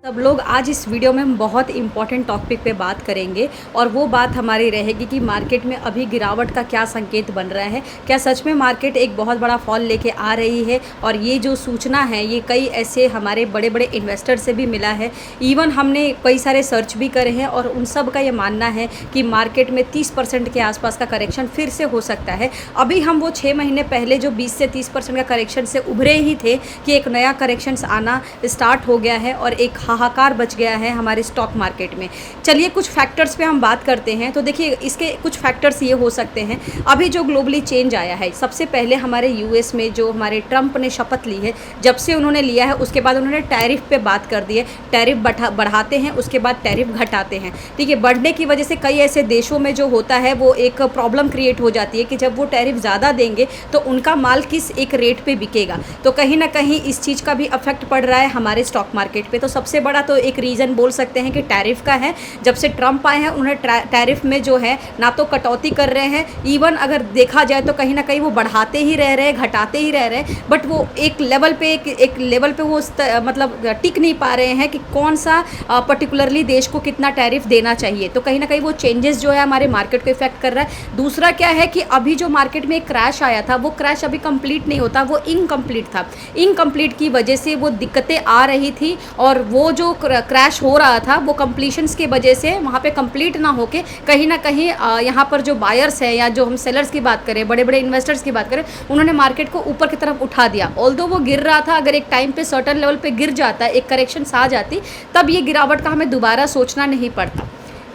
सब लोग आज इस वीडियो में हम बहुत इम्पॉर्टेंट टॉपिक पे बात करेंगे और वो बात हमारी रहेगी कि मार्केट में अभी गिरावट का क्या संकेत बन रहा है। क्या सच में मार्केट एक बहुत बड़ा फॉल लेके आ रही है? और ये जो सूचना है ये कई ऐसे हमारे बड़े बड़े इन्वेस्टर से भी मिला है। इवन हमने कई सारे सर्च भी करे हैं और उन सब का ये मानना है कि मार्केट में 30% के आसपास का करेक्शन फिर से हो सकता है। अभी हम वो 6 महीने पहले जो 20 से 30% का करेक्शन से उभरे ही थे कि एक नया करेक्शन आना स्टार्ट हो गया है और एक हाहाकार बच गया है हमारे स्टॉक मार्केट में। चलिए कुछ फैक्टर्स पे हम बात करते हैं। तो देखिए इसके कुछ फैक्टर्स ये हो सकते हैं। अभी जो ग्लोबली चेंज आया है, सबसे पहले हमारे यूएस में जो हमारे ट्रंप ने शपथ ली है, जब से उन्होंने लिया है उसके बाद उन्होंने टैरिफ पे बात कर दी है। टैरिफ बढ़ाते हैं, उसके बाद टैरिफ घटाते हैं। ठीक है, बढ़ने की वजह से कई ऐसे देशों में जो होता है वो एक प्रॉब्लम क्रिएट हो जाती है कि जब वो टैरिफ ज़्यादा देंगे तो उनका माल किस एक रेट पे बिकेगा। तो कहीं ना कहीं इस चीज़ का भी इफेक्ट पड़ रहा है हमारे स्टॉक मार्केट पे। तो सबसे बड़ा तो एक रीज़न बोल सकते हैं कि टैरिफ का है। जब से ट्रंप आए हैं उन्होंने टैरिफ में जो है ना तो कटौती कर रहे हैं, इवन अगर देखा जाए तो कहीं ना कहीं वो बढ़ाते ही रह रहे हैं, घटाते ही रह रहे हैं, बट वो एक लेवल पे वो मतलब टिक नहीं पा रहे हैं कि कौन सा पर्टिकुलरली देश को कितना टैरिफ देना चाहिए। तो कहीं ना कहीं वो चेंजेस जो है हमारे मार्केट को इफेक्ट कर रहा है। दूसरा क्या है कि अभी जो मार्केट में एक क्रैश आया था वो क्रैश अभी कंप्लीट नहीं होता, वो इनकम्प्लीट था। इनकम्प्लीट की वजह से वो दिक्कतें आ रही थी और वो जो क्रैश हो रहा था वो कंप्लीशंस की वजह से वहाँ पे कंप्लीट ना होके कहीं ना कहीं यहाँ पर जो बायर्स है या जो हम सेलर्स की बात करें, बड़े बड़े इन्वेस्टर्स की बात करें, उन्होंने मार्केट को ऊपर की तरफ उठा दिया। ऑल्दो वो गिर रहा था, अगर एक टाइम पे सर्टेन लेवल पे गिर जाता, एक करेक्शन आ जाती, तब ये गिरावट का हमें दोबारा सोचना नहीं पड़ता।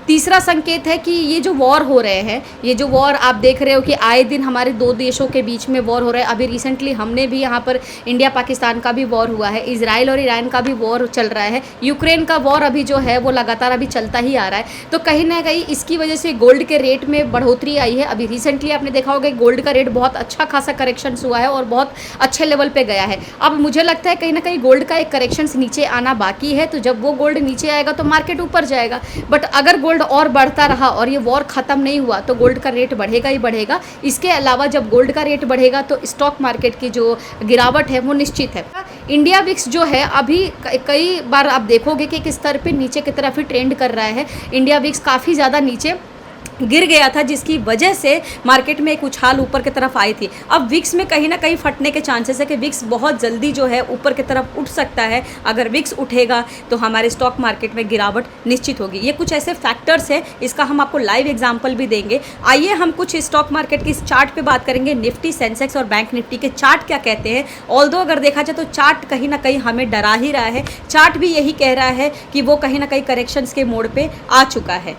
तीसरा संकेत है कि ये जो वॉर हो रहे हैं, ये जो वॉर आप देख रहे हो कि आए दिन हमारे दो देशों के बीच में वॉर हो रहा है। अभी रिसेंटली हमने भी यहाँ पर इंडिया पाकिस्तान का भी वॉर हुआ है, इजराइल और ईरान का भी वॉर चल रहा है, यूक्रेन का वॉर अभी जो है वो लगातार अभी चलता ही आ रहा है। तो कहीं ना कहीं इसकी वजह से गोल्ड के रेट में बढ़ोतरी आई है। अभी रिसेंटली आपने देखा होगा गोल्ड का रेट बहुत अच्छा खासा करेक्शन हुआ है और बहुत अच्छे लेवल पर गया है। अब मुझे लगता है कहीं ना कहीं गोल्ड का एक करेक्शन नीचे आना बाकी है। तो जब वो गोल्ड नीचे आएगा तो मार्केट ऊपर जाएगा, बट अगर गोल्ड और बढ़ता रहा और ये वॉर ख़त्म नहीं हुआ तो गोल्ड का रेट बढ़ेगा ही बढ़ेगा। इसके अलावा जब गोल्ड का रेट बढ़ेगा तो स्टॉक मार्केट की जो गिरावट है वो निश्चित है। इंडिया विक्स जो है अभी कई बार आप देखोगे कि किस स्तर पे नीचे की तरफ ही ट्रेंड कर रहा है। इंडिया विक्स काफ़ी ज़्यादा नीचे गिर गया था जिसकी वजह से मार्केट में एक उछाल ऊपर की तरफ आई थी। अब विक्स में कहीं ना कहीं फटने के चांसेस है कि विक्स बहुत जल्दी जो है ऊपर की तरफ उठ सकता है। अगर विक्स उठेगा तो हमारे स्टॉक मार्केट में गिरावट निश्चित होगी। ये कुछ ऐसे फैक्टर्स हैं, इसका हम आपको लाइव एग्जांपल भी देंगे। आइए हम कुछ स्टॉक मार्केट की चार्ट पे बात करेंगे। निफ्टी, सेंसेक्स और बैंक निफ्टी के चार्ट क्या कहते हैं। ऑल्दो अगर देखा जाए तो चार्ट कहीं ना कहीं हमें डरा ही रहा है। चार्ट भी यही कह रहा है कि वो कहीं ना कहीं करेक्शंस के मोड़ पे आ चुका है।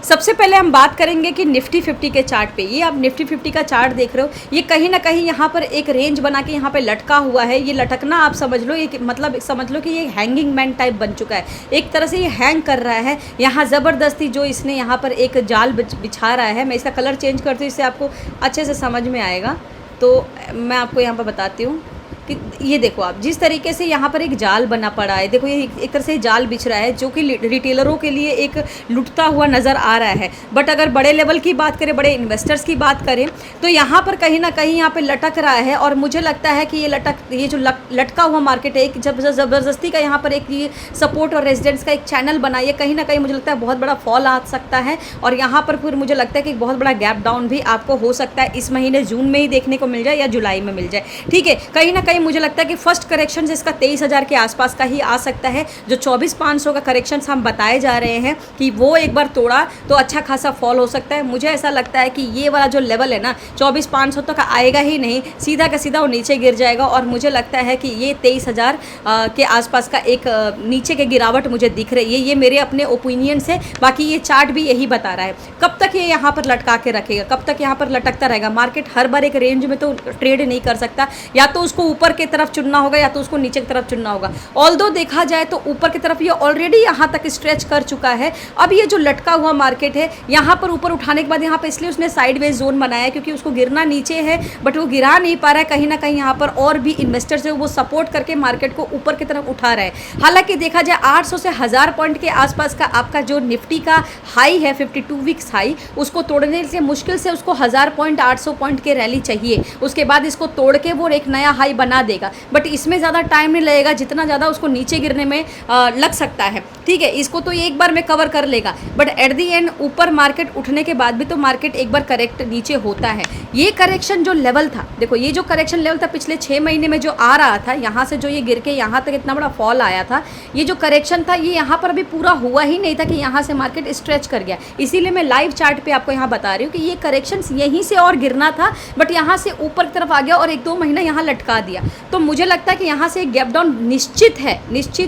सबसे पहले हम बात करेंगे कि निफ्टी 50 के चार्ट पे। ये आप निफ्टी 50 का चार्ट देख रहे हो, ये कहीं ना कहीं यहाँ पर एक रेंज बना के यहाँ पे लटका हुआ है। ये लटकना आप समझ लो, ये मतलब समझ लो कि ये हैंगिंग मैन टाइप बन चुका है। एक तरह से ये हैंग कर रहा है। यहाँ ज़बरदस्ती जो इसने यहाँ पर एक जाल बिछा रहा है। मैं इसका कलर चेंज करती हूँ, इससे आपको अच्छे से समझ में आएगा। तो मैं आपको यहाँ पर बताती हूँ कि ये देखो आप, जिस तरीके से यहाँ पर एक जाल बना पड़ा है, देखो ये एक तरह से जाल बिछ रहा है जो कि रिटेलरों के लिए एक लुटता हुआ नज़र आ रहा है। बट अगर बड़े लेवल की बात करें, बड़े इन्वेस्टर्स की बात करें, तो यहाँ पर कहीं ना कहीं यहाँ पे लटक रहा है। और मुझे लगता है कि ये जो लटका हुआ मार्केट है, एक जब ज़बरदस्ती का यहाँ पर एक ये सपोर्ट और रेजिडेंस का एक चैनल बना, ये कहीं ना कहीं मुझे लगता है बहुत बड़ा फॉल आ सकता है। और यहाँ पर फिर मुझे लगता है कि बहुत बड़ा गैप डाउन भी आपको हो सकता है इस महीने जून में ही देखने को मिल जाए या जुलाई में मिल जाए। ठीक है, कहीं ना कहीं मुझे लगता है कि फर्स्ट करेक्शन इसका 23,000 के आसपास का ही आ सकता है। जो 24,500 का करेक्शन हम बताए जा रहे हैं कि वो एक बार तोड़ा तो अच्छा खासा फॉल हो सकता है। मुझे ऐसा लगता है कि ये वाला जो लेवल है ना 24,500 तक आएगा ही नहीं, सीधा का सीधा वो नीचे गिर जाएगा। और मुझे लगता है कि ये 23,000 के आसपास का एक नीचे के गिरावट मुझे दिख रही है। ये मेरे अपने ओपिनियंस है, बाकी ये चार्ट भी यही बता रहा है। कब तक ये यहाँ पर लटका के रखेगा, कब तक यहाँ पर लटकता रहेगा। मार्केट हर बार एक रेंज में तो ट्रेड नहीं कर सकता, या तो उसको ऊपर की तरफ चुनना होगा या तो उसको नीचे की तरफ चुनना होगा। ऑल्दो देखा जाए तो ऊपर की तरफ ये ऑलरेडी यहाँ तक स्ट्रेच कर चुका है। अब ये जो लटका हुआ मार्केट है, यहाँ पर ऊपर उठाने के बाद यहाँ पर इसलिए उसने साइडवेज जोन बनाया है क्योंकि उसको गिरना नीचे है, बट वो गिरा नहीं पा रहा है। कहीं ना कहीं यहाँ पर और भी इन्वेस्टर्स है वो सपोर्ट करके मार्केट को ऊपर की तरफ उठा रहा है। हालांकि देखा जाए 800 से 1000 पॉइंट के आसपास का आपका जो निफ्टी का हाई है 52 वीक्स हाई, उसको तोड़ने से मुश्किल से उसको 1000 पॉइंट 800 पॉइंट के रैली चाहिए। उसके बाद इसको तोड़ के वो एक नया हाई बना बना देगा, बट इसमें ज़्यादा टाइम नहीं लगेगा जितना ज़्यादा उसको नीचे गिरने में लग सकता है। ठीक है, इसको तो एक बार में कवर कर लेगा, बट एट दी एंड ऊपर मार्केट उठने के बाद भी तो मार्केट एक बार करेक्ट नीचे होता है। ये करेक्शन जो लेवल था, देखो ये जो करेक्शन लेवल था पिछले 6 महीने में जो आ रहा था, यहाँ से जो ये गिर के यहाँ तक इतना बड़ा फॉल आया था, ये जो करेक्शन था ये यहाँ पर अभी पूरा हुआ ही नहीं था कि यहाँ से मार्केट स्ट्रेच कर गया। इसीलिए मैं लाइव चार्ट पे आपको यहाँ बता रही हूँ कि ये करेक्शन यहीं से और गिरना था, बट यहाँ से ऊपर की तरफ आ गया और 1-2 महीना यहाँ लटका दिया। तो मुझे लगता है कि यहाँ से गैप डाउन निश्चित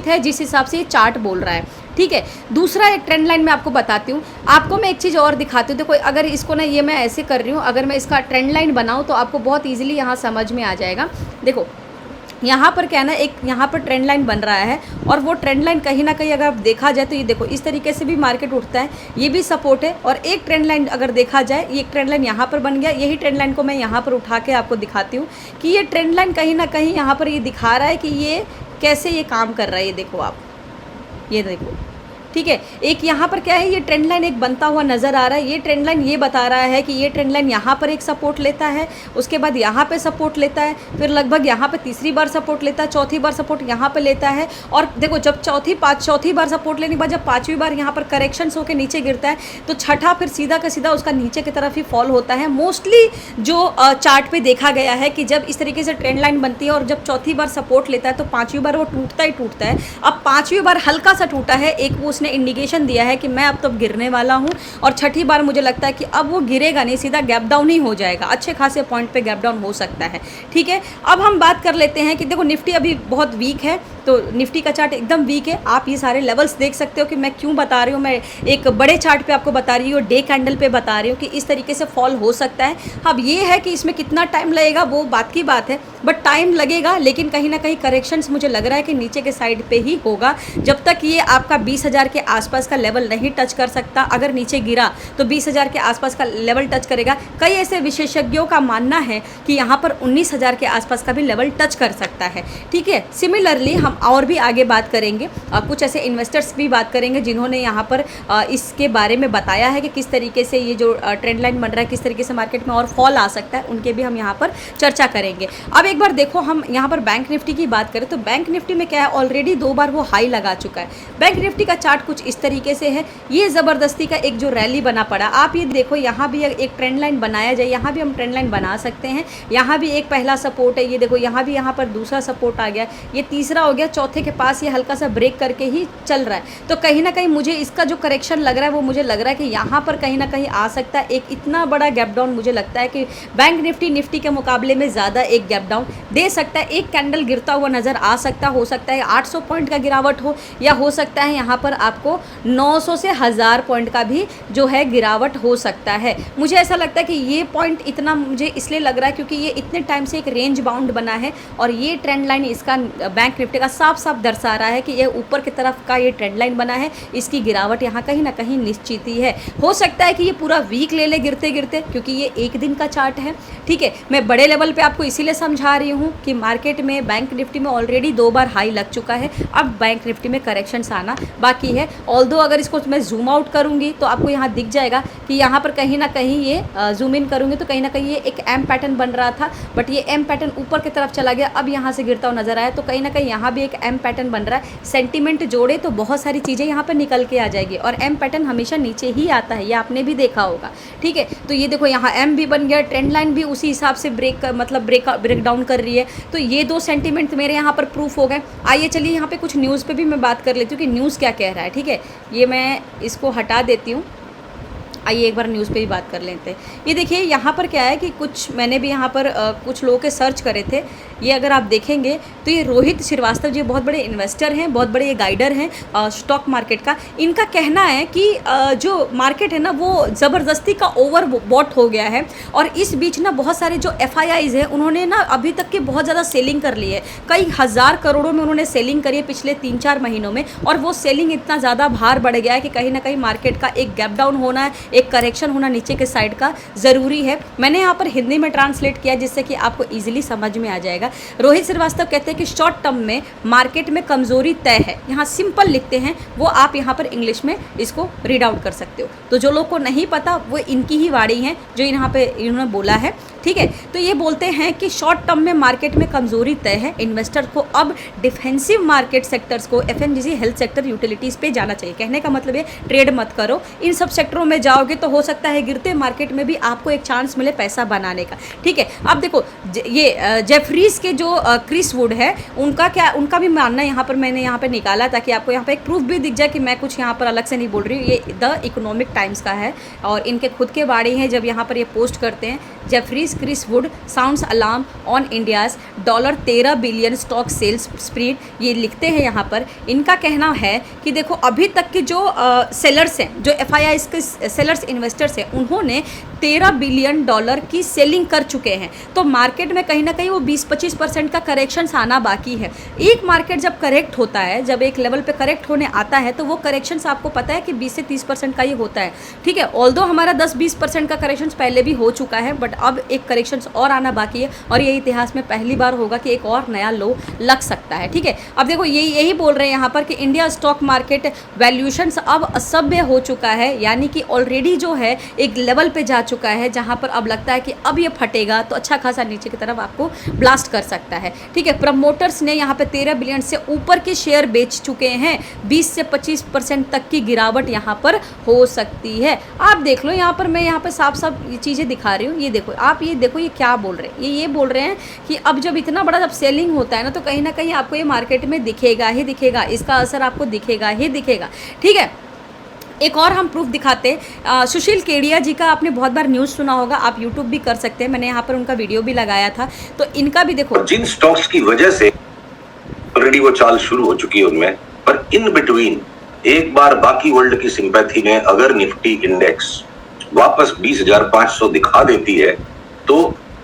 है जिस हिसाब से ये चार्ट बोल रहा है। ठीक है, दूसरा एक ट्रेंड लाइन मैं आपको बताती हूँ। आपको मैं एक चीज़ और दिखाती हूँ। देखो अगर इसको ना, ये मैं ऐसे कर रही हूँ, अगर मैं इसका ट्रेंड लाइन बनाऊँ तो आपको बहुत ईजिली यहाँ समझ में आ जाएगा। देखो यहाँ पर क्या है ना, एक यहाँ पर ट्रेंड लाइन बन रहा है और वो ट्रेंड लाइन कहीं ना कहीं अगर आप देखा जाए तो ये देखो इस तरीके से भी मार्केट उठता है, ये भी सपोर्ट है। और एक ट्रेंड लाइन अगर देखा जाए, ये एक ट्रेंड लाइन यहाँ पर बन गया, यही ट्रेंड लाइन को मैं यहाँ पर उठा के आपको दिखाती हूँ कि ये ट्रेंड लाइन कहीं ना कहीं यहाँ पर ये दिखा रहा है कि ये कैसे ये काम कर रहा है। ये देखो आप, ये देखो, ठीक है। एक यहाँ पर क्या है, ये ट्रेंड लाइन एक बनता हुआ नज़र आ रहा है। ये ट्रेंड लाइन ये बता रहा है कि ये ट्रेंड लाइन यहाँ पर एक सपोर्ट लेता है, उसके बाद यहाँ पे सपोर्ट लेता है, फिर लगभग यहाँ पे तीसरी बार सपोर्ट लेता है, चौथी बार सपोर्ट यहाँ पे लेता है। और देखो जब चौथी बार सपोर्ट लेने के बाद जब 5वीं बार यहाँ पर करेक्शंस होकर नीचे गिरता है तो छठा फिर सीधा का सीधा उसका नीचे की तरफ ही फॉल होता है। मोस्टली जो चार्ट पर देखा गया है कि जब इस तरीके से ट्रेंड लाइन बनती है और जब चौथी बार सपोर्ट लेता है तो 5वीं बार वो टूटता ही टूटता है। अब 5वीं बार हल्का सा टूटा है, एक वो ने इंडिकेशन दिया है कि मैं अब तो गिरने वाला हूं, और छठी बार मुझे लगता है कि अब वो गिरेगा नहीं, सीधा गैप डाउन ही हो जाएगा। अच्छे खासे पॉइंट पे गैप डाउन हो सकता है। ठीक है, अब हम बात कर लेते हैं कि देखो निफ्टी अभी बहुत वीक है, तो निफ्टी का चार्ट एकदम वीक है। आप ये सारे लेवल्स देख सकते हो कि मैं क्यों बता रही हूँ, मैं एक बड़े चार्ट पे आपको बता रही हूँ, डे कैंडल पे बता रही हूँ कि इस तरीके से फॉल हो सकता है। अब ये है कि इसमें कितना टाइम लगेगा वो बात की बात है, बट टाइम लगेगा, लेकिन कहीं ना कहीं करेक्शंस मुझे लग रहा है कि नीचे के साइड पे ही होगा जब तक ये आपका 20,000 के आसपास का लेवल नहीं टच कर सकता। अगर नीचे गिरा तो 20,000 के आसपास का लेवल टच करेगा। कई ऐसे विशेषज्ञों का मानना है कि यहाँ पर 19,000 के आसपास का भी लेवल टच कर सकता है। ठीक है, सिमिलरली हम और भी आगे बात करेंगे, कुछ ऐसे इन्वेस्टर्स भी बात करेंगे जिन्होंने यहाँ पर इसके बारे में बताया है कि किस तरीके से ये जो ट्रेंड लाइन बन रहा है, किस तरीके से मार्केट में और फॉल आ सकता है, उनके भी हम यहाँ पर चर्चा करेंगे। अब एक बार देखो हम यहाँ पर बैंक निफ्टी की बात करें तो बैंक निफ्टी में क्या है, ऑलरेडी 2 बार वो हाई लगा चुका है। बैंक निफ्टी का चार्ट कुछ इस तरीके से है, ये ज़बरदस्ती का एक जो रैली बना पड़ा। आप ये देखो यहाँ भी एक ट्रेंड लाइन बनाया जाए, यहाँ भी हम ट्रेंड लाइन बना सकते हैं। यहाँ भी एक पहला सपोर्ट है, ये देखो यहाँ भी, यहाँ पर दूसरा सपोर्ट आ गया, ये तीसरा हो गया, चौथे के पास ये हल्का सा ब्रेक करके ही चल रहा है। तो कहीं ना कहीं मुझे इसका जो करेक्शन लग रहा है वो मुझे लग रहा है कि यहाँ पर कहीं ना कहीं आ सकता है एक इतना बड़ा गैप डाउन। मुझे लगता है कि बैंक निफ्टी के मुकाबले में ज़्यादा एक गैप डाउन दे सकता है। एक कैंडल गिरता हुआ नज़र आ सकता, हो सकता है 800 पॉइंट का गिरावट हो, या हो सकता है यहाँ पर आपको 900 से 1000 पॉइंट का भी जो है गिरावट हो सकता है। मुझे ऐसा लगता है कि ये पॉइंट इतना मुझे इसलिए लग रहा है क्योंकि ये इतने टाइम से एक रेंज बाउंड बना है और ये ट्रेंड लाइन इसका बैंक निफ्टी का साफ साफ दर्शा रहा है कि ये ऊपर की तरफ का ये ट्रेंड लाइन बना है, इसकी गिरावट यहाँ कहीं ना कहीं निश्चित ही है। हो सकता है कि ये पूरा वीक ले ले गिरते गिरते, क्योंकि ये एक दिन का चार्ट है। ठीक है, मैं बड़े लेवल पे आपको इसीलिए समझा रही हूँ कि मार्केट में बैंक निफ्टी में ऑलरेडी 2 बार हाई लग चुका है, अब बैंक निफ्टी में करेक्शंस आना बाकी है। ऑल्दो अगर इसको मैं जूम आउट करूँगी तो आपको यहाँ दिख जाएगा कि यहाँ पर कहीं ना कहीं ये जूम इन करूँगी तो कहीं ना कहीं ये एक एम पैटर्न बन रहा था, बट ये एम पैटर्न ऊपर की तरफ चला गया, अब यहाँ से गिरता हुआ नजर आया। तो कहीं ना कहीं यहाँ भी एक एम पैटर्न बन रहा है। सेंटीमेंट जोड़े तो बहुत सारी चीज़ें यहाँ पर निकल के आ जाएगी, और एम पैटर्न हमेशा नीचे ही आता है, ये आपने भी देखा होगा। ठीक है, तो ये देखो यहाँ एम भी बन गया, ट्रेंड लाइन भी उसी हिसाब से ब्रेक डाउन कर रही है। तो ये 2 सेंटीमेंट मेरे यहाँ पर प्रूफ हो गए। आइए चलिए यहाँ पे कुछ न्यूज़ पे भी मैं बात कर लेती हूँ कि न्यूज़ क्या कह रहा है। ठीक है, ये मैं इसको हटा देती हूँ। आइए एक बार न्यूज़ पे भी बात कर लेते हैं। ये देखिए यहाँ पर क्या है कि कुछ मैंने भी यहाँ पर कुछ लोगों के सर्च करे थे। ये अगर आप देखेंगे तो ये रोहित श्रीवास्तव जी बहुत बड़े इन्वेस्टर हैं, बहुत बड़े ये गाइडर हैं स्टॉक मार्केट का। इनका कहना है कि जो मार्केट है ना वो ज़बरदस्ती का ओवर बॉट हो गया है, और इस बीच ना बहुत सारे जो FIIs हैं उन्होंने ना अभी तक की बहुत ज़्यादा सेलिंग कर ली है। कई हज़ार करोड़ों में उन्होंने सेलिंग करी है पिछले 3-4 महीनों में, और वो सेलिंग इतना ज़्यादा भार बढ़ गया है कि कहीं ना कहीं मार्केट का एक गैप डाउन होना है, एक करेक्शन होना नीचे के साइड का ज़रूरी है। मैंने यहाँ पर हिंदी में ट्रांसलेट किया जिससे कि आपको ईजिली समझ में आ जाएगा। रोहित श्रीवास्तव कहते हैं कि शॉर्ट टर्म में मार्केट में कमज़ोरी तय है। यहाँ सिंपल लिखते हैं वो, आप यहाँ पर इंग्लिश में इसको रीड आउट कर सकते हो। तो जो लोग को नहीं पता वो इनकी ही वाणी है जो यहाँ पे इन्होंने बोला है। ठीक है। तो ये बोलते हैं कि शॉर्ट टर्म में मार्केट में कमजोरी तय है, इन्वेस्टर को अब डिफेंसिव मार्केट सेक्टर्स को एफएमजीजी, हेल्थ सेक्टर, यूटिलिटीज़ पे जाना चाहिए। कहने का मतलब है ट्रेड मत करो, इन सब सेक्टरों में जाओगे तो हो सकता है गिरते मार्केट में भी आपको एक चांस मिले पैसा बनाने का। ठीक है। अब देखो ये जेफरीज के जो क्रिस वुड है उनका भी मानना यहाँ पर मैंने यहाँ पर निकाला ताकि आपको यहाँ पर एक प्रूफ भी दिख जाए कि मैं कुछ यहाँ पर अलग से नहीं बोल रही हूँ। ये द इकोनॉमिक टाइम्स का है और इनके खुद के बारे हैं। जब यहाँ पर ये पोस्ट करते हैं, Jefferies Chris Wood sounds alarm on India's $13 billion stock sales spree, ये लिखते हैं यहाँ पर। इनका कहना है कि देखो अभी तक के जो सेलर्स हैं, जो FIIs के सेलर्स इन्वेस्टर्स हैं, उन्होंने $13 बिलियन की सेलिंग कर चुके हैं। तो मार्केट में कहीं ना कहीं वो 20-25% का करेक्शंस आना बाकी है। एक मार्केट जब करेक्ट होता है, जब एक लेवल पे करेक्ट होने आता है तो वो करेक्शंस आपको पता है कि 20 से 30% का ही होता है। ठीक है। ऑल्दो हमारा 10-20% का करेक्शंस पहले भी हो चुका है, बट अब एक करेक्शंस और आना बाकी है और ये इतिहास में पहली बार होगा कि एक और नया लो लग सकता है। ठीक है। अब देखो यही बोल रहे हैं यहाँ पर कि इंडिया स्टॉक मार्केट वैल्यूएशंस अब असभ्य हो चुका है, यानी कि ऑलरेडी जो है एक लेवल पे जा चुका है जहाँ पर अब लगता है कि अब ये फटेगा तो अच्छा खासा नीचे की तरफ आपको ब्लास्ट कर सकता है। ठीक है। प्रमोटर्स ने यहाँ पे 13 बिलियन से ऊपर के शेयर बेच चुके हैं। 20 से 25% तक की गिरावट यहाँ पर हो सकती है। आप देख लो, यहाँ पर मैं यहाँ पर साफ साफ ये चीज़ें दिखा रही हूँ। ये देखो, आप ये देखो, ये क्या बोल रहे हैं, ये बोल रहे हैं कि अब जब इतना बड़ा जब सेलिंग होता है ना, तो कहीं ना कहीं आपको ये मार्केट में दिखेगा ही दिखेगा, इसका असर आपको दिखेगा ही दिखेगा। ठीक है। एक और हम प्रूफ दिखाते हैं। सुशील केडिया जी का आपने बहुत बार न्यूज़ सुना होगा, आप यूट्यूब भी कर सकते हैं, मैंने यहाँ पर उनका वीडियो भी लगाया था। तो इनका भी देखो, जिन स्टॉक्स की वजह से ऑलरेडी वो चाल शुरू हो चुकी है उनमें, पर इन बिटवीन एक बार बाकी वर्ल्ड की सिंपैथी में अगर निफ्टी इंडेक्स वापस 20,500 दिखा देती है तो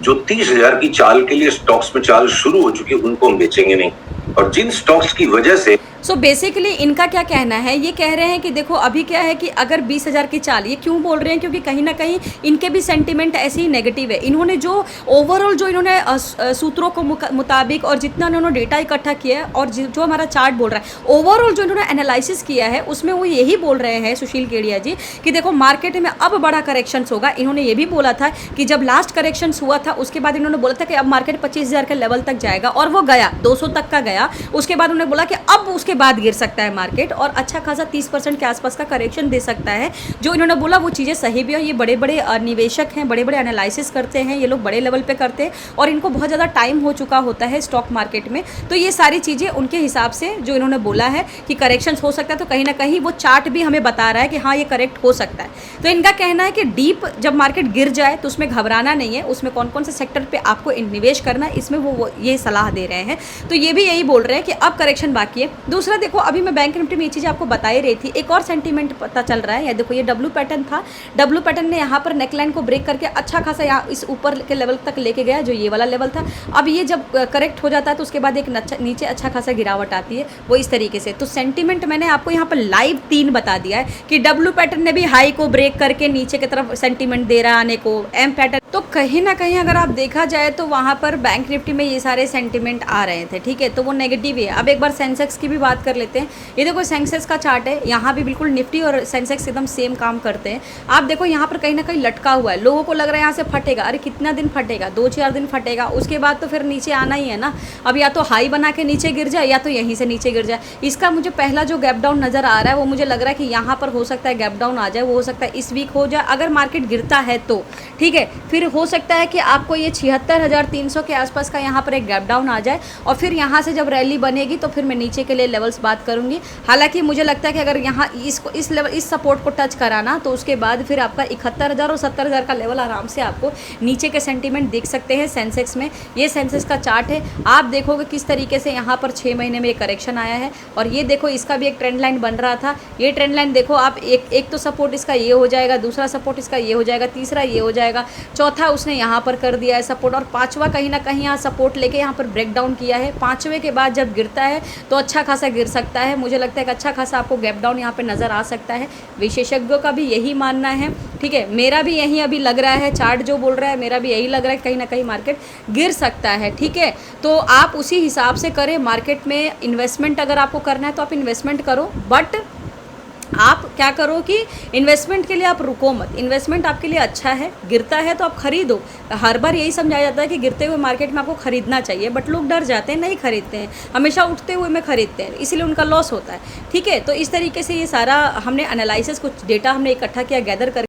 जो 30,000 की चाल के लिए स्टॉक्स में चाल शुरू हो चुकी है उनको हम बेचेंगे नहीं। और जिन स्टॉक्स की वजह से बेसिकली इनका क्या कहना है, ये कह रहे हैं कि देखो अभी क्या है कि अगर 20,000 की चाल, ये क्यों बोल रहे हैं, क्योंकि कहीं ना कहीं इनके भी सेंटीमेंट ऐसे ही नेगेटिव है। इन्होंने जो ओवरऑल जो इन्होंने सूत्रों को मुताबिक और जितना उन्होंने डेटा इकट्ठा किया है और जो हमारा चार्ट बोल रहा है, ओवरऑल जो इन्होंने एनालिसिस किया है उसमें वो यही बोल रहे हैं सुशील केडिया जी कि देखो मार्केट में अब बड़ा करेक्शन होगा। इन्होंने ये भी बोला था कि जब लास्ट करेक्शन हुआ था उसके बाद इन्होंने बोला था कि अब मार्केट 25,000 के लेवल तक जाएगा और वो गया 200 तक का गया। उसके बाद उन्होंने बोला कि अब उसके बाद गिर सकता है मार्केट और अच्छा खासा 30% के आसपास का करेक्शन दे सकता है। जो इन्होंने बोला वो चीज़ें सही भी है। ये बड़े बड़े निवेशक हैं, बड़े बड़े एनालिसिस करते हैं, ये लोग बड़े लेवल पे करते हैं और इनको बहुत ज़्यादा टाइम हो चुका होता है स्टॉक मार्केट में। तो ये सारी चीज़ें उनके हिसाब से जो इन्होंने बोला है कि करेक्शन हो सकता है, तो कहीं ना कहीं वो चार्ट भी हमें बता रहा है कि हाँ ये करेक्ट हो सकता है। तो इनका कहना है कि डीप जब मार्केट गिर जाए तो उसमें घबराना नहीं है, उसमें कौन कौन से सेक्टर पर आपको निवेश करना है, इसमें वो ये सलाह दे रहे हैं। तो ये भी यही बोल रहे हैं कि अब करेक्शन बाकी है। दूसरा देखो, अभी मैं बैंक निफ्टी में ये चीज़ आपको बता ही रही थी, एक और सेंटीमेंट पता चल रहा है। ये देखो, ये डब्ल्यू पैटर्न था, डब्ल्यू पैटर्न ने यहाँ पर नेकलाइन को ब्रेक करके अच्छा खासा यहाँ इस ऊपर के लेवल तक लेके गया, जो ये वाला लेवल था। अब ये जब करेक्ट हो जाता है तो उसके बाद एक नीचे अच्छा खासा गिरावट आती है, वो इस तरीके से। तो सेंटीमेंट मैंने आपको यहाँ पर लाइव 3 बता दिया है कि डब्ल्यू पैटर्न ने भी हाई को ब्रेक करके नीचे की तरफ सेंटीमेंट दे रहा आने को, एम पैटर्न। तो कहीं ना कहीं अगर आप देखा जाए तो वहाँ पर बैंक निफ्टी में ये सारे सेंटीमेंट आ रहे थे। ठीक है। तो वो नेगेटिव है। अब एक बार सेंसेक्स की भी बात कर लेते हैं। ये देखो सेंसेक्स का चार्ट है, यहाँ भी बिल्कुल निफ्टी और सेंसेक्स एकदम सेम काम करते हैं। आप देखो यहाँ पर कहीं ना कहीं लटका हुआ है, लोगों को लग रहा है यहाँ से फटेगा। अरे कितना दिन फटेगा? 2-4 दिन फटेगा, उसके बाद तो फिर नीचे आना ही है ना। अब या तो हाई बना के नीचे गिर जाए या तो यहीं से नीचे गिर जाए। इसका मुझे पहला जो गैप डाउन नज़र आ रहा है वो मुझे लग रहा है कि यहाँ पर हो सकता है गैप डाउन आ जाए, वो हो सकता है इस वीक हो जाए अगर मार्केट गिरता है तो। ठीक है। फिर हो सकता है कि आपको ये 76,300 के आसपास का यहाँ पर एक गैप डाउन आ जाए और फिर यहाँ से जब रैली बनेगी तो फिर मैं नीचे के लिए लेवल्स बात करूँगी। हालांकि मुझे लगता है कि अगर यहाँ इसको इस लेवल इस सपोर्ट को टच कराना तो उसके बाद फिर आपका 71,000 और 70,000 का लेवल आराम से आपको नीचे के सेंटीमेंट देख सकते हैं सेंसेक्स में। ये सेंसेक्स का चार्ट है, आप देखोगे किस तरीके से यहाँ पर 6 महीने में एक करेक्शन आया है। और ये देखो इसका भी एक ट्रेंड लाइन बन रहा था। ये ट्रेंड लाइन देखो आप, एक तो सपोर्ट इसका ये हो जाएगा, दूसरा सपोर्ट इसका ये हो जाएगा, तीसरा ये हो जाएगा, चौथा उसने यहाँ पर कर दिया है सपोर्ट और पाँचवा कहीं ना कहीं यहाँ सपोर्ट लेके यहाँ पर ब्रेक डाउन किया है। पाँचवें के बाद जब गिरता है तो अच्छा खासा गिर सकता है। मुझे लगता है कि अच्छा खासा आपको गैप डाउन यहाँ पे नज़र आ सकता है। विशेषज्ञों का भी यही मानना है। ठीक है। मेरा भी यही अभी लग रहा है, चार्ट जो बोल रहा है मेरा भी यही लग रहा है, कहीं ना कहीं मार्केट गिर सकता है। ठीक है। तो आप उसी हिसाब से करें। मार्केट में इन्वेस्टमेंट अगर आपको करना है तो आप इन्वेस्टमेंट करो, बट आप क्या करो कि इन्वेस्टमेंट के लिए आप रुको मत, इन्वेस्टमेंट आपके लिए अच्छा है, गिरता है तो आप खरीदो। हर बार यही समझाया जाता है कि गिरते हुए मार्केट में आपको खरीदना चाहिए, बट लोग डर जाते हैं, नहीं खरीदते हैं, हमेशा उठते हुए में खरीदते हैं, इसीलिए उनका लॉस होता है। ठीक है, तो इस तरीके से ये सारा हमने एनालिसिस, कुछ डेटा हमने इकट्ठा किया, गैदर कर